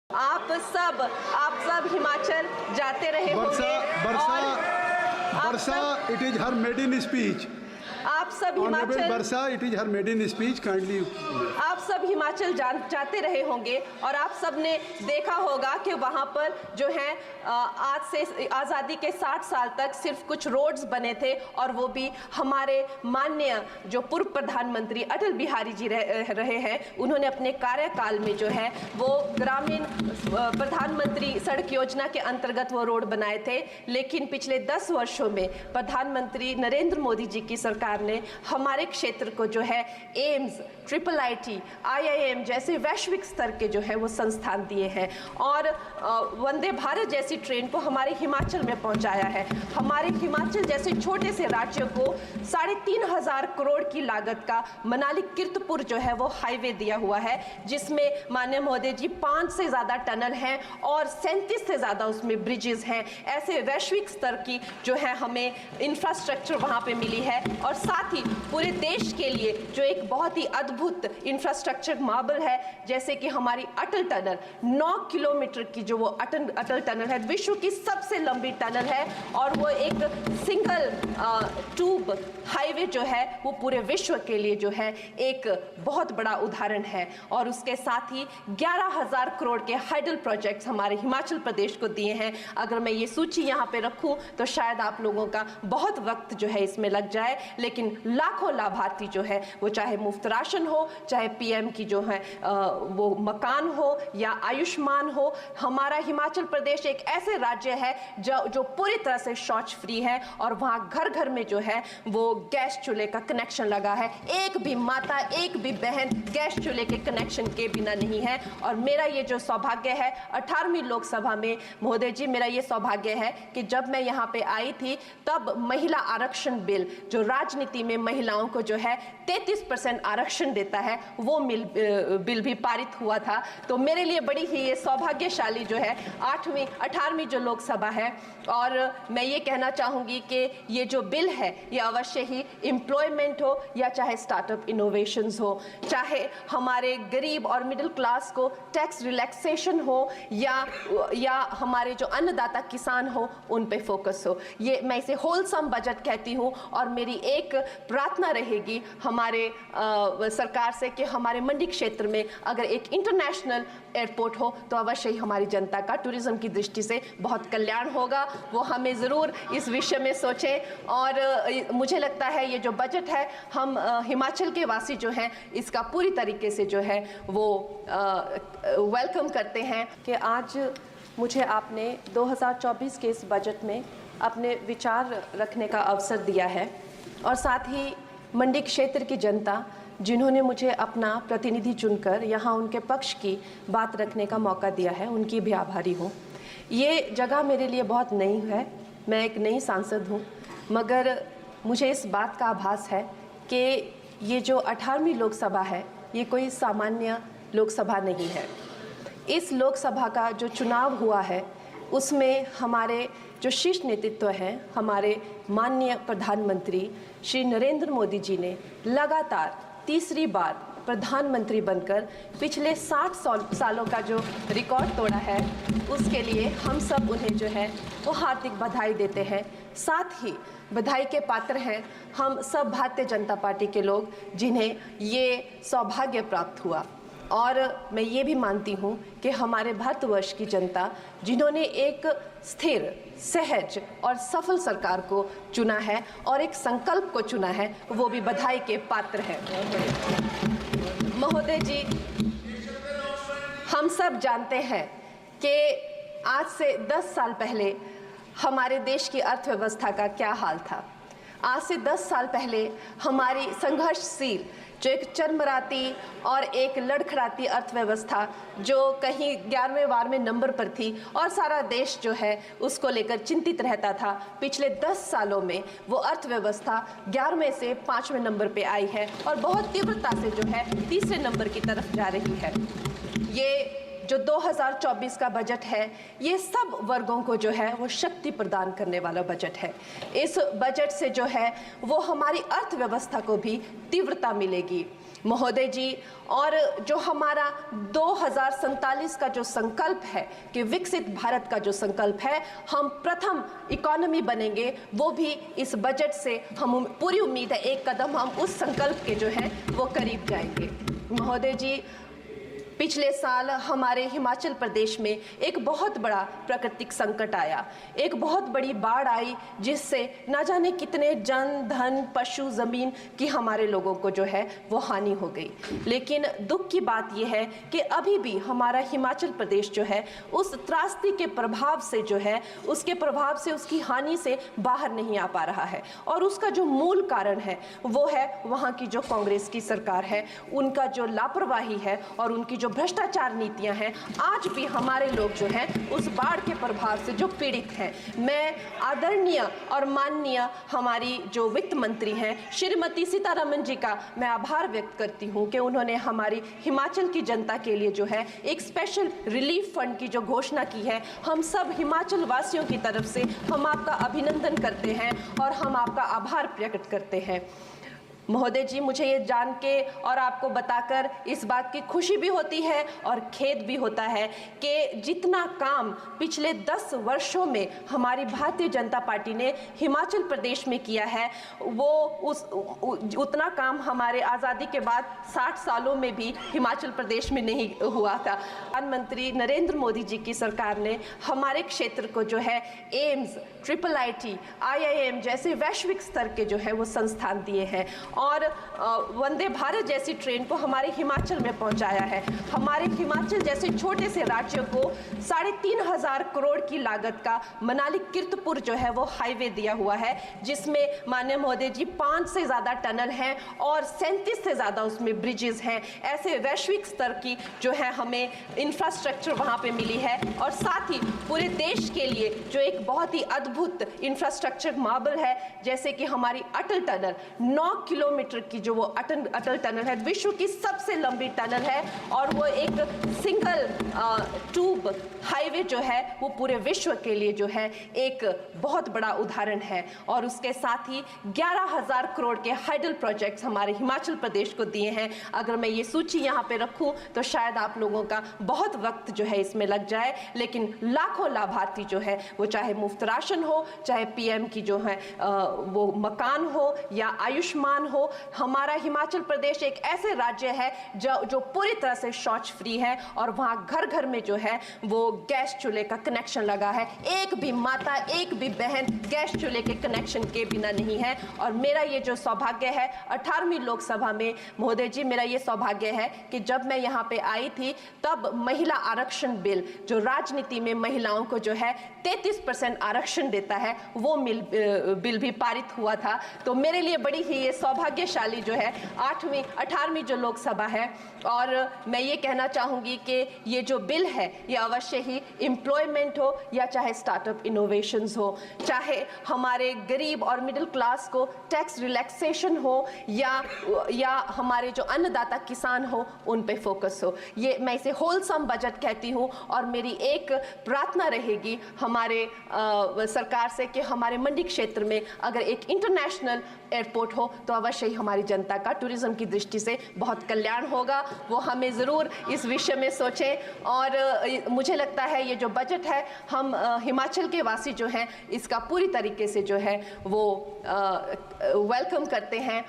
आप सब हिमाचल जाते रहे होंगे वर्षा, it is her maiden speech. आप सब हिमाचल वर्षा, it is her maiden speech. Kindly. आप सब हिमाचल जाते रहे होंगे और आप सब ने देखा होगा कि वहाँ पर जो है आज से आज़ादी के 60 साल तक सिर्फ कुछ रोड्स बने थे और वो भी हमारे माननीय जो पूर्व प्रधानमंत्री अटल बिहारी जी रहे हैं, उन्होंने अपने कार्यकाल में जो है वो ग्रामीण प्रधानमंत्री सड़क योजना के अंतर्गत वो रोड बनाए थे। लेकिन पिछले 10 वर्षों में प्रधानमंत्री नरेंद्र मोदी जी की सरकार ने हमारे क्षेत्र को जो है एम्स, IIT, IIM जैसे वैश्विक स्तर के जो है वो संस्थान दिए हैं और वंदे भारत जैसी ट्रेन को हमारे हिमाचल में पहुंचाया है। हमारे हिमाचल जैसे छोटे से राज्य को 3,500 करोड़ की लागत का मनाली कीर्तपुर जो है वो हाईवे दिया हुआ है, जिसमें माननीय मोदी जी 5 से ज़्यादा टनल हैं और 37 से ज़्यादा उसमें ब्रिजेस हैं। ऐसे वैश्विक स्तर की जो है हमें इंफ्रास्ट्रक्चर वहाँ पे मिली है और साथ ही पूरे देश के लिए जो एक बहुत ही अद्भुत इंफ्रास्ट्रक्चर मार्बल है, जैसे कि हमारी अटल टनल 9 किलोमीटर की जो वो अटल टनल है, विश्व की सबसे लंबी टनल है और वो एक सिंगल ट्यूब हाईवे जो है वो पूरे विश्व के लिए जो है एक बहुत बड़ा उदाहरण है। और उसके साथ ही 11,000 करोड़ के हाइडल प्रोजेक्ट्स हमारे हिमाचल प्रदेश को दिए हैं। अगर मैं ये सूची यहाँ पे रखूँ तो शायद आप लोगों का बहुत वक्त जो है इसमें लग जाए, लेकिन लाखों लाभार्थी जो है वो चाहे मुफ्त राशन हो, चाहे PM की जो है वो मकान हो या आयुष्मान हो, हमारा हिमाचल प्रदेश एक ऐसे राज्य है जो पूरी तरह से शौच फ्री है और वहाँ घर घर में जो है वो गैस चूल्हे का कनेक्शन लगा है। एक भी माता, एक भी बहन गैस चूल्हे के कनेक्शन के बिना नहीं है। और मेरा ये जो सौभाग्य है 18वीं लोकसभा में महोदय जी, मेरा ये सौभाग्य है कि जब मैं यहाँ पे आई थी तब महिला आरक्षण बिल जो राजनीति में महिलाओं को जो है 33% आरक्षण देता है वो बिल भी पारित हुआ था। तो मेरे लिए बड़ी ही ये सौभाग्यशाली जो है 18वीं जो लोकसभा है। और मैं ये कहना चाहूँगी कि ये जो बिल है ये अवश्य ही एम्प्लॉयमेंट हो या चाहे स्टार्टअप इनोवेशंस हो, चाहे हमारे गरीब और मिडिल क्लास को टैक्स रिलैक्सेशन हो या हमारे जो अन्नदाता किसान हो उन पे फोकस हो। ये मैं इसे होलसम बजट कहती हूँ और मेरी एक प्रार्थना रहेगी हमारे सरकार से कि हमारे मंडी क्षेत्र में अगर एक इंटरनेशनल एयरपोर्ट हो तो अवश्य ही हमारी जनता का टूरिज्म की दृष्टि से बहुत कल्याण होगा। वो हमें ज़रूर इस विषय में सोचें और मुझे लगता है ये जो बजट है हम हिमाचल के वासी जो हैं इसका पूरी तरीके से जो है वो वेलकम करते हैं कि आज मुझे आपने 2024 के इस बजट में अपने विचार रखने का अवसर दिया है और साथ ही मंडी क्षेत्र की जनता जिन्होंने मुझे अपना प्रतिनिधि चुनकर यहाँ उनके पक्ष की बात रखने का मौका दिया है, उनकी भी आभारी हूँ। ये जगह मेरे लिए बहुत नई है, मैं एक नई सांसद हूँ, मगर मुझे इस बात का आभास है कि ये जो 18वीं लोकसभा है ये कोई सामान्य लोकसभा नहीं है। इस लोकसभा का जो चुनाव हुआ है उसमें हमारे जो शीर्ष नेतृत्व हैं, हमारे माननीय प्रधानमंत्री श्री नरेंद्र मोदी जी ने लगातार तीसरी बार प्रधानमंत्री बनकर पिछले 60 सालों का जो रिकॉर्ड तोड़ा है उसके लिए हम सब उन्हें जो है वो हार्दिक बधाई देते हैं। साथ ही बधाई के पात्र हैं हम सब भारतीय जनता पार्टी के लोग जिन्हें ये सौभाग्य प्राप्त हुआ। और मैं ये भी मानती हूँ कि हमारे भारतवर्ष की जनता जिन्होंने एक स्थिर, सहज और सफल सरकार को चुना है और एक संकल्प को चुना है, वो भी बधाई के पात्र हैं। महोदय जी, हम सब जानते हैं कि आज से 10 साल पहले हमारे देश की अर्थव्यवस्था का क्या हाल था। आज से 10 साल पहले हमारी संघर्षशील जो एक चरमराती और एक लड़खड़ाती अर्थव्यवस्था जो कहीं 11वें-12वें नंबर पर थी और सारा देश जो है उसको लेकर चिंतित रहता था, पिछले 10 सालों में वो अर्थव्यवस्था 11वें से 5वें नंबर पे आई है और बहुत तीव्रता से जो है 3रे नंबर की तरफ जा रही है। ये जो 2024 का बजट है ये सब वर्गों को जो है वो शक्ति प्रदान करने वाला बजट है। इस बजट से जो है वो हमारी अर्थव्यवस्था को भी तीव्रता मिलेगी। महोदय जी, और जो हमारा 2047 का जो संकल्प है कि विकसित भारत का जो संकल्प है, हम प्रथम इकोनॉमी बनेंगे, वो भी इस बजट से हम पूरी उम्मीद है एक कदम हम उस संकल्प के जो है वो करीब जाएंगे। महोदय जी, पिछले साल हमारे हिमाचल प्रदेश में एक बहुत बड़ा प्राकृतिक संकट आया, एक बहुत बड़ी बाढ़ आई, जिससे ना जाने कितने जन धन पशु जमीन की हमारे लोगों को जो है वो हानि हो गई। लेकिन दुख की बात यह है कि अभी भी हमारा हिमाचल प्रदेश जो है उस त्रासदी के प्रभाव से जो है उसके प्रभाव से उसकी हानि से बाहर नहीं आ पा रहा है। और उसका जो मूल कारण है वो है वहाँ की जो कांग्रेस की सरकार है, उनका जो लापरवाही है और उनकी भ्रष्टाचार नीतियां हैं। आज भी हमारे लोग जो हैं उस बाढ़ के प्रभाव से जो पीड़ित हैं। मैं आदरणीय और माननीय हमारी जो वित्त मंत्री हैं श्रीमती सीतारमण जी का मैं आभार व्यक्त करती हूं कि उन्होंने हमारी हिमाचल की जनता के लिए जो है एक स्पेशल रिलीफ फंड की जो घोषणा की है। हम सब हिमाचल वासियों की तरफ से हम आपका अभिनंदन करते हैं और हम आपका आभार प्रकट करते हैं। महोदय जी, मुझे ये जान के और आपको बताकर इस बात की खुशी भी होती है और खेद भी होता है कि जितना काम पिछले 10 वर्षों में हमारी भारतीय जनता पार्टी ने हिमाचल प्रदेश में किया है, वो उतना काम हमारे आज़ादी के बाद 60 सालों में भी हिमाचल प्रदेश में नहीं हुआ था। प्रधानमंत्री नरेंद्र मोदी जी की सरकार ने हमारे क्षेत्र को जो है एम्स, IIIT, IIM जैसे वैश्विक स्तर के जो है वो संस्थान दिए हैं और वंदे भारत जैसी ट्रेन को हमारे हिमाचल में पहुंचाया है। हमारे हिमाचल जैसे छोटे से राज्य को 3,500 करोड़ की लागत का मनाली कीर्तपुर जो है वो हाईवे दिया हुआ है, जिसमें माननीय महोदय जी 5 से ज़्यादा टनल हैं और 37 से ज़्यादा उसमें ब्रिजेस हैं। ऐसे वैश्विक स्तर की जो है हमें इंफ्रास्ट्रक्चर वहाँ पे मिली है और साथ ही पूरे देश के लिए जो एक बहुत ही अद्भुत इंफ्रास्ट्रक्चर मार्बल है, जैसे कि हमारी अटल टनल 9 किलोमीटर की जो वो अटल टनल है, विश्व की सबसे लंबी टनल है और वो एक सिंगल ट्यूब हाईवे जो है वो पूरे विश्व के लिए जो है एक बहुत बड़ा उदाहरण है। और उसके साथ ही 11,000 करोड़ के हाइडल प्रोजेक्ट्स हमारे हिमाचल प्रदेश को दिए हैं। अगर मैं ये सूची यहाँ पे रखूँ तो शायद आप लोगों का बहुत वक्त जो है इसमें लग जाए, लेकिन लाखों लाभार्थी जो है वो चाहे मुफ्त राशन हो, चाहे PM की जो है वो मकान हो या आयुष्मान हो, हमारा हिमाचल प्रदेश एक ऐसे राज्य है जो पूरी तरह से शौच फ्री है और वहाँ घर घर में जो है वो गैस चूल्हे का कनेक्शन लगा है। एक भी माता, एक भी बहन गैस चूल्हे के कनेक्शन के बिना नहीं है। और मेरा ये जो सौभाग्य है 18वीं लोकसभा में महोदय जी, मेरा ये सौभाग्य है कि जब मैं यहाँ पे आई थी तब महिला आरक्षण बिल जो राजनीति में महिलाओं को जो है 33% आरक्षण देता है, वो बिल भी पारित हुआ था। तो मेरे लिए बड़ी ही ये सौभाग्यशाली जो है 18वीं जो लोकसभा है। और मैं ये कहना चाहूँगी कि ये जो बिल है ये अवश्य ही एम्प्लॉयमेंट हो या चाहे स्टार्टअप इनोवेशंस हो, चाहे हमारे गरीब और मिडिल क्लास को टैक्स रिलैक्सेशन हो या हमारे जो अन्नदाता किसान हो उन पे फोकस हो। ये मैं इसे होलसम बजट कहती हूँ और मेरी एक प्रार्थना रहेगी हमारे सरकार से कि हमारे मंडी क्षेत्र में अगर एक इंटरनेशनल एयरपोर्ट हो तो अवश्य ही हमारी जनता का टूरिज्म की दृष्टि से बहुत कल्याण होगा। वो हमें ज़रूर इस विषय में सोचें और मुझे लगता है ये जो बजट है हम हिमाचल के वासी जो हैं इसका पूरी तरीके से जो है वो वेलकम करते हैं।